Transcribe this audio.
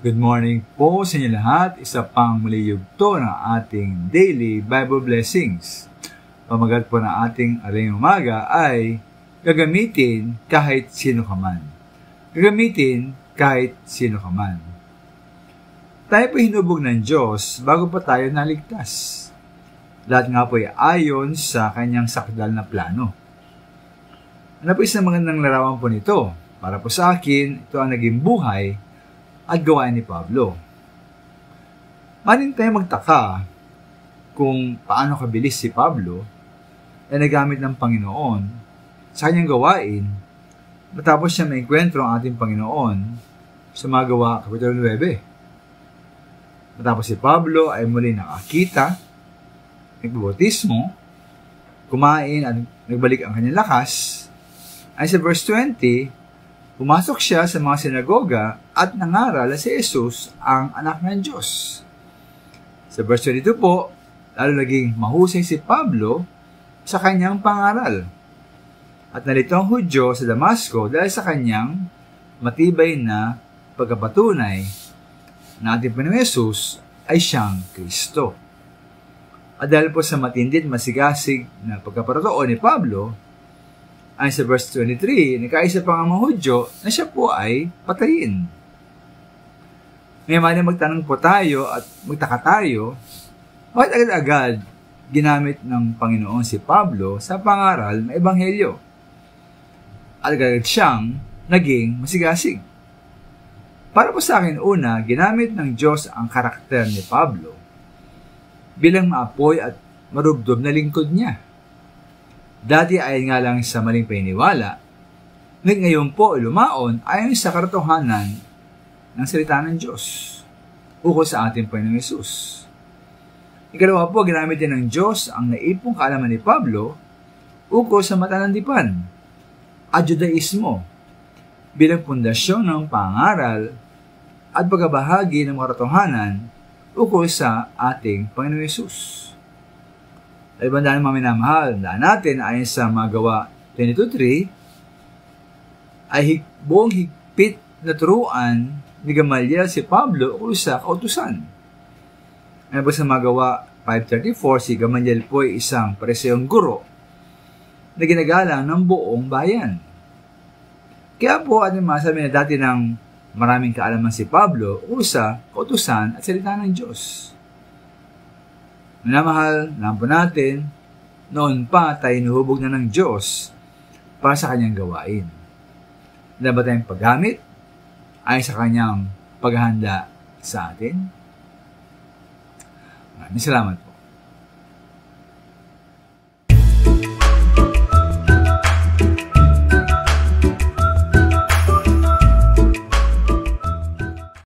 Good morning po sa inyo lahat. Isa pang muli yugto ng ating daily Bible blessings. Pamagat po ng ating aling umaga ay gagamitin kahit sino ka man. Gagamitin kahit sino ka man. Tayo po hinubog ng Diyos bago pa tayo naligtas. Lahat nga po ay ayon sa kanyang sakdal na plano. Ano po isang magandang larawan po nito? Para po sa akin, ito ang naging buhay at gawain ni Pablo. Maring tayo magtaka kung paano kabilis si Pablo ay nagamit ng Panginoon sa kanyang gawain matapos siya maengkwentro ang ating Panginoon sa mga Gawa, Kapitulo 9. Matapos si Pablo ay muli nakakita, nagbabautismo, kumain at nagbalik ang kanyang lakas, ay sa verse 20, pumasok siya sa mga sinagoga at nangaral na si Jesus ang anak ng Diyos. Sa verse 22 po, lalo naging mahusay si Pablo sa kanyang pangaral. At nalito ang Hudyo sa Damasco dahil sa kanyang matibay na pagkapatunay na ating Panginoong Jesus ay siyang Kristo. At dahil po sa matindi at masigasig na pagkaparatoon ni Pablo, ay sa verse 23, nakaisa pa nga mga Hudyo na siya po ay patayin. Ngayon magtanong po tayo at magtaka tayo, bakit agad-agad ginamit ng Panginoon si Pablo sa pangaral ng Ebanghelyo? At agad siyang naging masigasig. Para po sa akin, una, ginamit ng Diyos ang karakter ni Pablo bilang maapoy at marubdob na lingkod niya. Dati ayon nga lang sa maling paniniwala, ngayon po lumaon ayon sa katotohanan ng salita ng Diyos ukol sa ating Panginoong Hesus. Ikalawa po, ginamit din ng Diyos ang naipong kaalaman ni Pablo ukol sa matanandipan at Judaismo bilang pundasyon ng pangaral at pagbabahagi ng katotohanan ukol sa ating Panginoong Hesus. Ay bandaan ng mga minamahal, daan natin ayon sa mga Gawa 22:3 ay buong higpit na turuan ni Gamaliel si Pablo o sa kautusan. Ayon po sa mga Gawa 5:34, si Gamaliel po ay isang pariseyong guro na ginagalang ng buong bayan. Kaya po ating masabi na dati ng maraming kaalaman si Pablo o sa kautusan at salita ng Diyos. Minamahal, alam po natin, noon pa tayo nuhubog na ng Diyos para sa kanyang gawain. Dapat tayong paggamit ay sa kanyang paghahanda sa atin. Maraming salamat po.